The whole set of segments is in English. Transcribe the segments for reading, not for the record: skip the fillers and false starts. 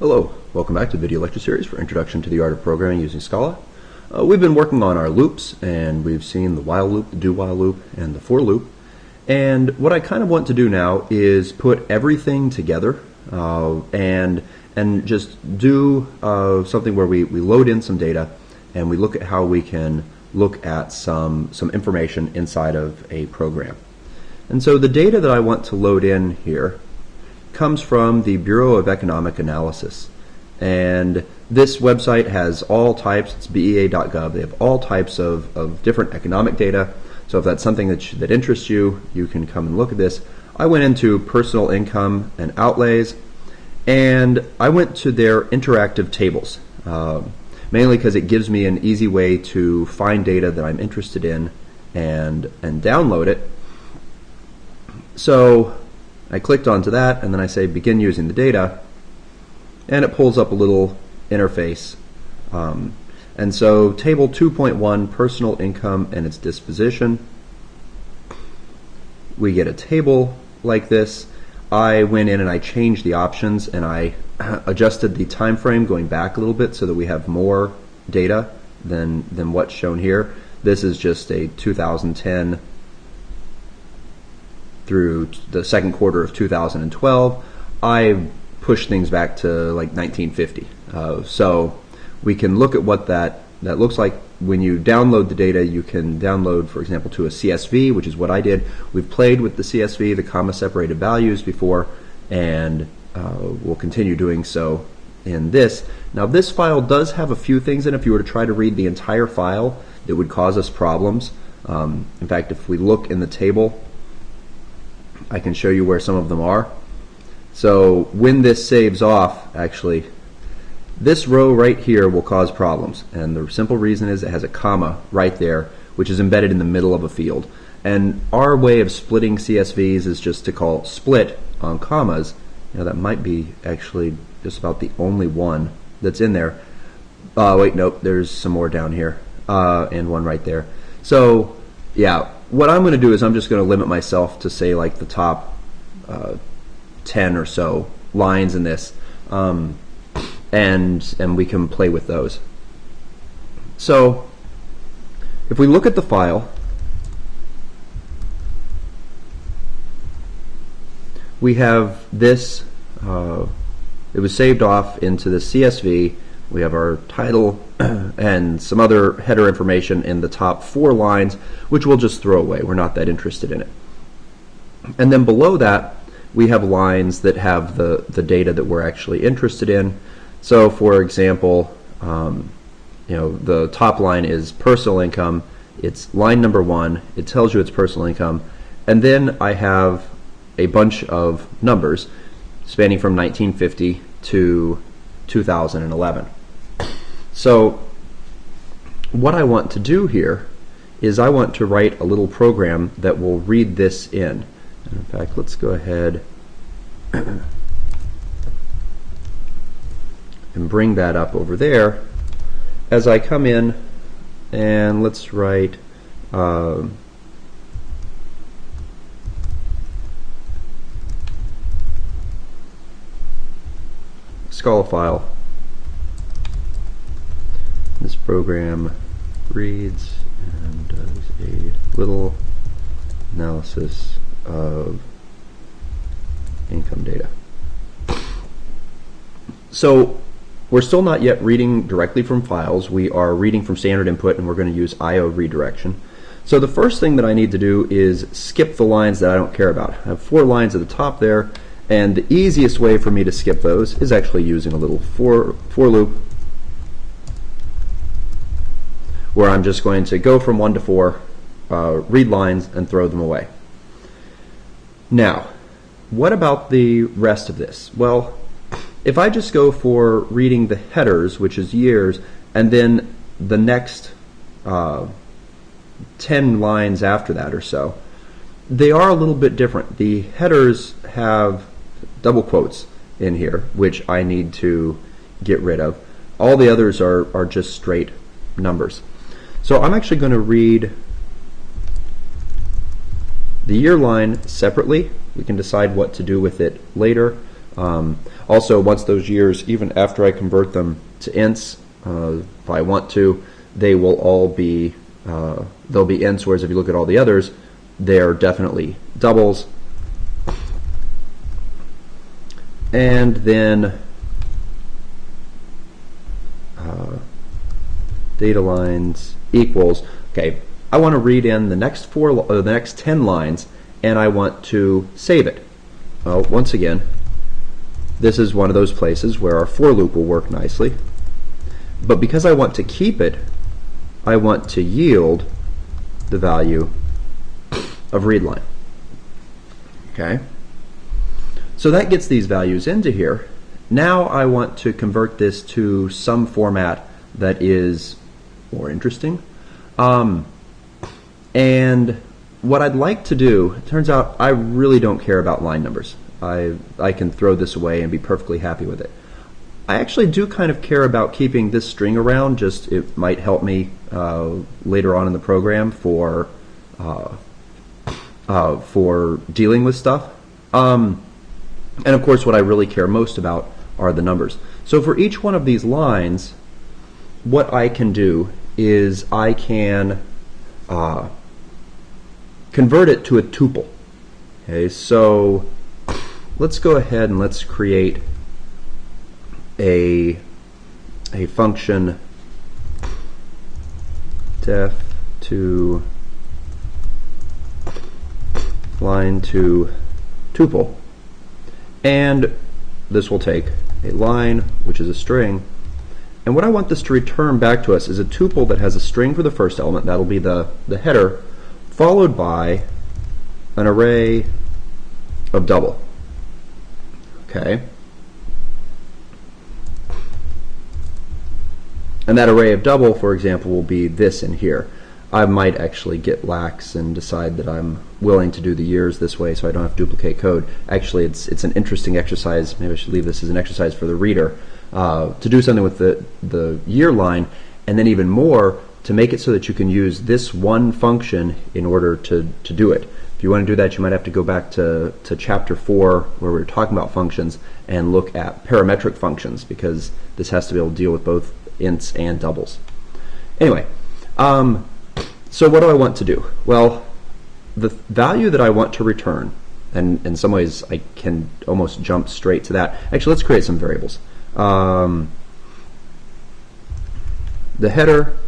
Hello, welcome back to the video lecture series for Introduction to the Art of Programming using Scala. We've been working on our loops, and we've seen the while loop, the do while loop, and the for loop. And what I kind of want to do now is put everything together and just do something where we load in some data and we look at how we can look at some information inside of a program. And so the data that I want to load in here comes from the Bureau of Economic Analysis. And this website has all types, it's bea.gov, they have all types of different economic data. So if that's something that interests you, you can come and look at this. I went into personal income and outlays, and I went to their interactive tables, mainly because it gives me an easy way to find data that I'm interested in and download it. So I clicked onto that, and then I say begin using the data, and it pulls up a little interface. And so table 2.1, personal income and its disposition. We get a table like this. I went in and I changed the options, and I adjusted the time frame going back a little bit so that we have more data than what's shown here. This is just a 2010 through the second quarter of 2012. I pushed things back to like 1950. So we can look at what that looks like. When you download the data, you can download, for example, to a CSV, which is what I did. We've played with the CSV, the comma-separated values before, and we'll continue doing so in this. Now, this file does have a few things in it. If you were to try to read the entire file, it would cause us problems. In fact, if we look in the table, I can show you where some of them are. So when this saves off, actually, this row right here will cause problems. And the simple reason is it has a comma right there, which is embedded in the middle of a field. And our way of splitting CSVs is just to call split on commas. You know, that might be actually just about the only one that's in there. Wait, nope, there's some more down here, and one right there. So, yeah, what I'm going to do is I'm just going to limit myself to, say, like the top 10 or so lines in this, and we can play with those. So if we look at the file, we have this, it was saved off into the CSV. We have our title and some other header information in the top 4 lines, which we'll just throw away. We're not that interested in it. And then below that, we have lines that have the data that we're actually interested in. So, for example, you know, the top line is personal income. It's line number 1. It tells you it's personal income. And then I have a bunch of numbers spanning from 1950 to 2011. So what I want to do here is I want to write a little program that will read this in. And in fact, let's go ahead and bring that up over there. As I come in, and let's write Scala file. This program reads and does a little analysis of income data. So we're still not yet reading directly from files. We are reading from standard input, and we're going to use IO redirection. So the first thing that I need to do is skip the lines that I don't care about. I have 4 lines at the top there, and the easiest way for me to skip those is actually using a little for loop, where I'm just going to go from 1 to 4, read lines, and throw them away. Now, what about the rest of this? Well, if I just go for reading the headers, which is years, and then the next 10 lines after that or so, they are a little bit different. The headers have double quotes in here, which I need to get rid of. All the others are just straight numbers. So I'm actually going to read the year line separately. We can decide what to do with it later. Also, once those years, even after I convert them to ints, if I want to, they will all be they'll be ints. Whereas if you look at all the others, they're definitely doubles. And then data lines equals. Okay, I want to read in the next the next 10 lines, and I want to save it. Well, once again, this is one of those places where our for loop will work nicely. But because I want to keep it, I want to yield the value of readline. Okay? So that gets these values into here. Now I want to convert this to some format that is more interesting. And what I'd like to do, it turns out I really don't care about line numbers. I can throw this away and be perfectly happy with it. I actually do kind of care about keeping this string around, just it might help me later on in the program for dealing with stuff. And of course what I really care most about are the numbers. So for each one of these lines, what I can do is I can convert it to a tuple. Okay, so let's go ahead and let's create a function def to line to tuple, and this will take a line, which is a string, and what I want this to return back to us is a tuple that has a string for the first element, that'll be the header, followed by an array of double. Okay. And that array of double, for example, will be this in here. I might actually get lax and decide that I'm willing to do the years this way so I don't have to duplicate code. Actually, it's an interesting exercise. Maybe I should leave this as an exercise for the reader to do something with the year line, and then even more to make it so that you can use this one function in order to do it. If you want to do that, you might have to go back to chapter 4 where we were talking about functions and look at parametric functions, because this has to be able to deal with both ints and doubles. Anyway, so what do I want to do? Well, the value that I want to return, and in some ways I can almost jump straight to that. Actually, let's create some variables. The header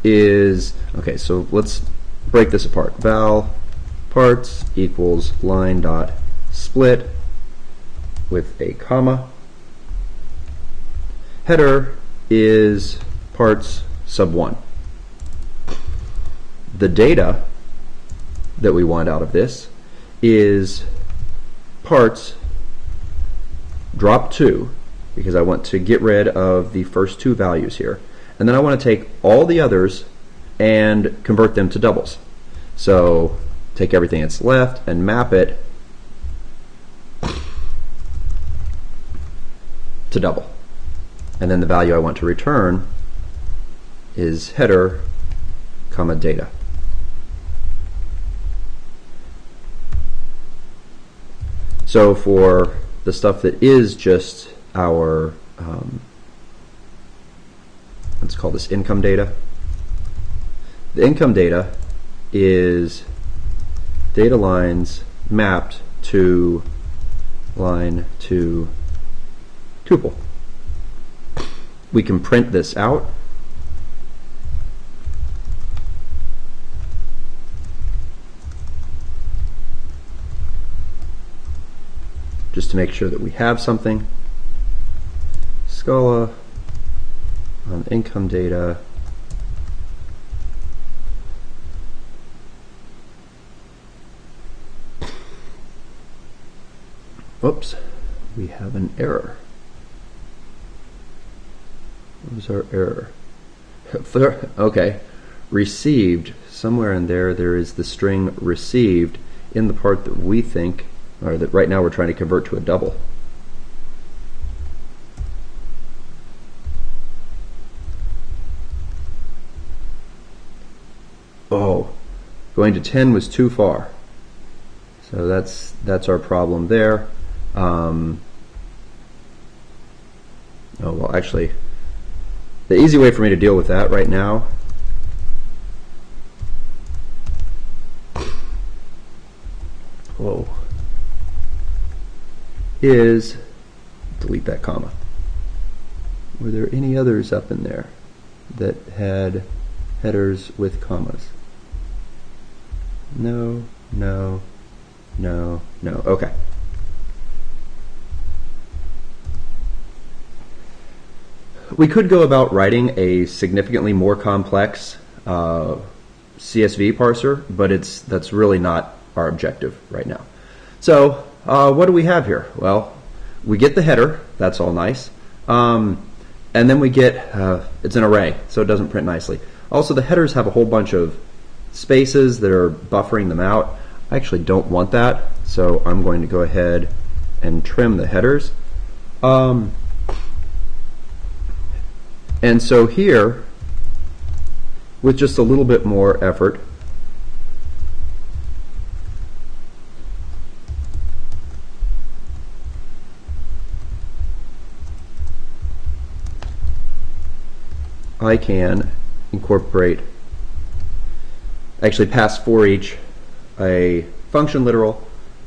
is, okay, so let's break this apart. Val parts equals line dot split with a comma. Header is parts sub 1. The data that we want out of this is parts drop 2, because I want to get rid of the first 2 values here. And then I want to take all the others and convert them to doubles. So take everything that's left and map it to double. And then the value I want to return is header, comma, data. So for the stuff that is just our, let's call this income data. The income data is data lines mapped to line to tuple. We can print this out. Just to make sure that we have something. Scala on income data. Oops, we have an error. What was our error? Okay, received. Somewhere in there, there is the string received in the part that we think, or that right now we're trying to convert to a double. Oh, going to 10 was too far. So that's our problem there. Oh, well, actually, the easy way for me to deal with that right now is delete that comma. Were there any others up in there that had headers with commas? No, no, no, no. Okay. We could go about writing a significantly more complex CSV parser, but that's really not our objective right now. So what do we have here? Well, we get the header. That's all nice. And then we get, it's an array, so it doesn't print nicely. Also, the headers have a whole bunch of spaces that are buffering them out. I actually don't want that, so I'm going to go ahead and trim the headers. And so here, with just a little bit more effort, I can incorporate, actually pass for each a function literal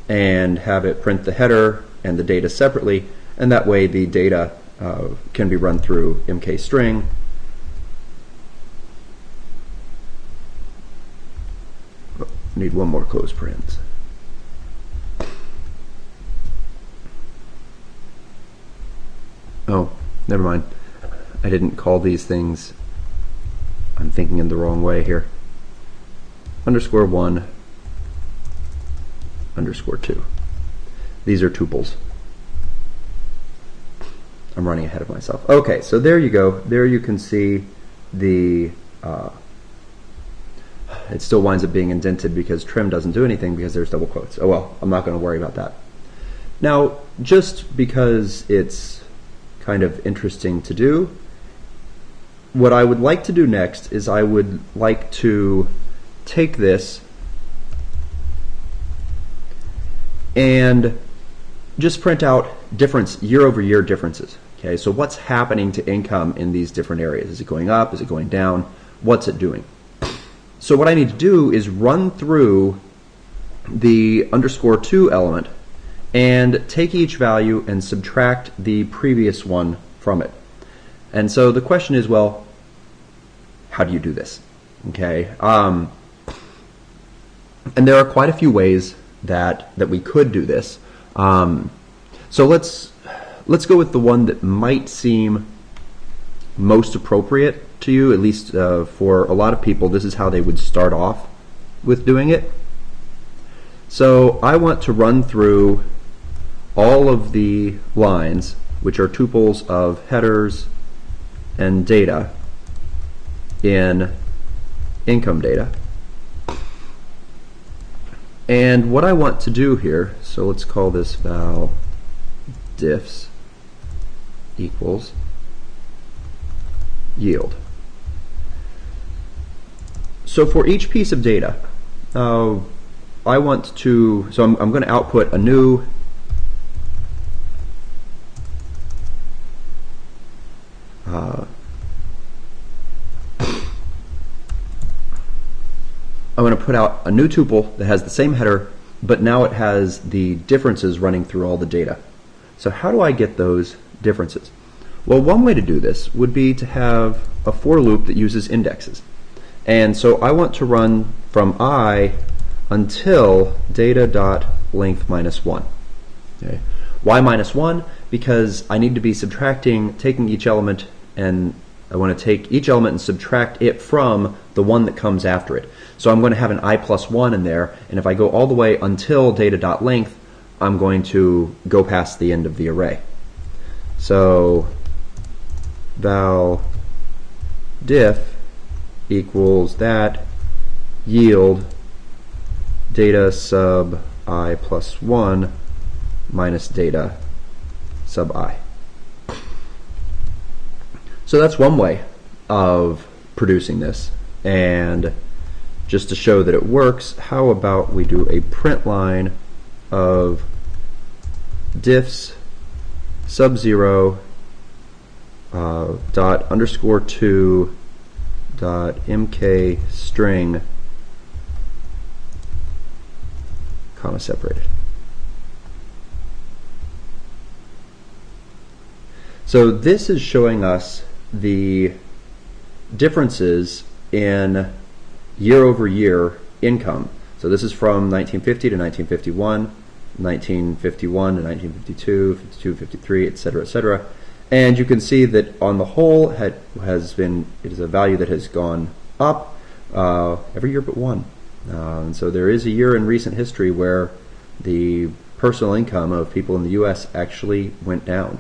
and have it print the header and the data separately, and that way the data can be run through mkstring. Oh, need one more close parens. Oh, never mind. I didn't call these things. I'm thinking in the wrong way here. _1, _2. These are tuples. I'm running ahead of myself. Okay, so there you go. There you can see the, it still winds up being indented because trim doesn't do anything because there's double quotes. Oh well, I'm not going to worry about that. Now, just because it's kind of interesting to do, what I would like to do next is I would like to take this and just print out year-over-year differences. Okay, so what's happening to income in these different areas? Is it going up? Is it going down? What's it doing? So what I need to do is run through the _2 element and take each value and subtract the previous one from it. And so the question is, well, how do you do this? Okay, and there are quite a few ways that we could do this. So let's go with the one that might seem most appropriate to you, at least for a lot of people. This is how they would start off with doing it. So I want to run through all of the lines, which are tuples of headers and data in income data. And what I want to do here, so let's call this val diffs equals yield. So for each piece of data, I want to, so I'm going to output a new I'm going to put out a new tuple that has the same header, but now it has the differences running through all the data. So how do I get those differences? Well, one way to do this would be to have a for loop that uses indexes. And so I want to run from I until data.length -1. Okay. Why -1? Because I need to be taking each element, and I want to take each element and subtract it from the one that comes after it. So I'm going to have an I+1 in there, and if I go all the way until data.length, I'm going to go past the end of the array. So val diff equals that yield data sub I+1 minus data sub I. So that's one way of producing this. And just to show that it works, how about we do a print line of diffs sub 0 dot underscore 2 dot mk string comma separated. So this is showing us the differences in year-over-year income. So this is from 1950 to 1951, 1951 to 1952, 52, 53, etc., etc. And you can see that on the whole it is a value that has gone up every year but one. And so there is a year in recent history where the personal income of people in the U.S. actually went down.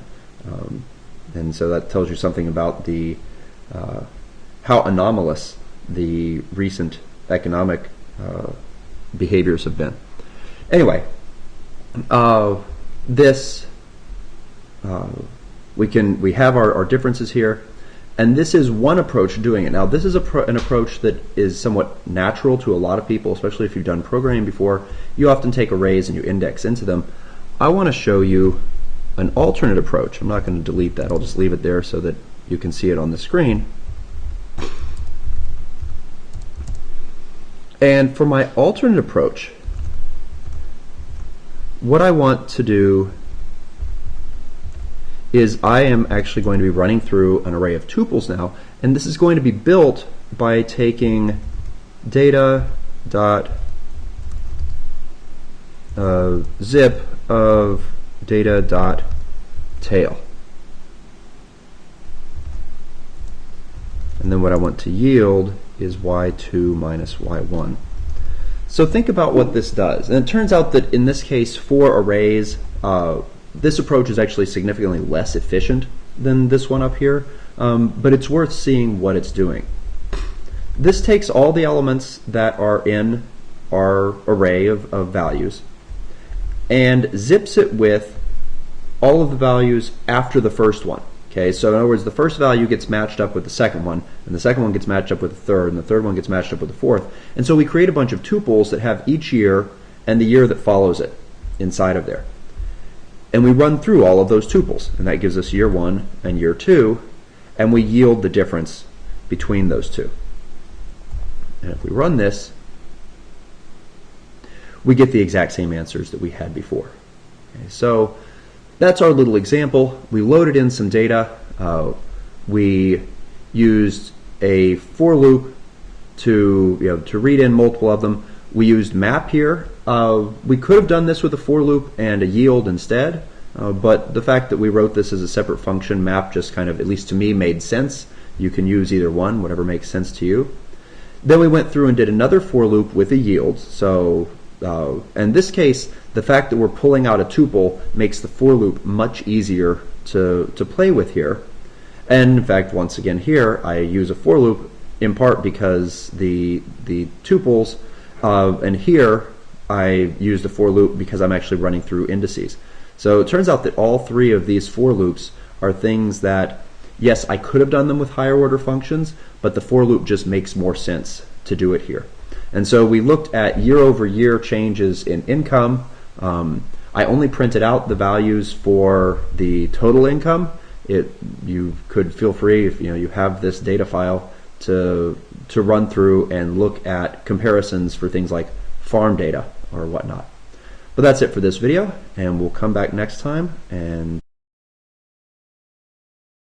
And so that tells you something about the how anomalous the recent economic behaviors have been. Anyway, we have our differences here, and this is one approach of doing it. Now, this is an approach that is somewhat natural to a lot of people, especially if you've done programming before. You often take arrays and you index into them. I want to show you an alternate approach. I'm not going to delete that. I'll just leave it there so that you can see it on the screen. And for my alternate approach, what I want to do is I am actually going to be running through an array of tuples now, and this is going to be built by taking data dot zip of data dot tail, and then what I want to yield is y2 minus y1. So think about what this does, and it turns out that in this case for arrays this approach is actually significantly less efficient than this one up here, but it's worth seeing what it's doing. This takes all the elements that are in our array of values and zips it with all of the values after the first one. Okay, so in other words, the first value gets matched up with the second one, and the second one gets matched up with the third, and the third one gets matched up with the fourth. And so we create a bunch of tuples that have each year and the year that follows it inside of there. And we run through all of those tuples, and that gives us year 1 and year 2, and we yield the difference between those two. And if we run this, we get the exact same answers that we had before. Okay, so that's our little example. We loaded in some data. We used a for loop to read in multiple of them. We used map here. We could have done this with a for loop and a yield instead, but the fact that we wrote this as a separate function, map, just kind of, at least to me, made sense. You can use either one, whatever makes sense to you. Then we went through and did another for loop with a yield. So in this case, the fact that we're pulling out a tuple makes the for loop much easier to play with here. And in fact, once again here, I use a for loop in part because the tuples, and here I used a for loop because I'm actually running through indices. So it turns out that all three of these for loops are things that, yes, I could have done them with higher order functions, but the for loop just makes more sense to do it here. And so we looked at year-over-year changes in income. I only printed out the values for the total income. You could feel free, if you have this data file, to run through and look at comparisons for things like farm data or whatnot. But that's it for this video, and we'll come back next time and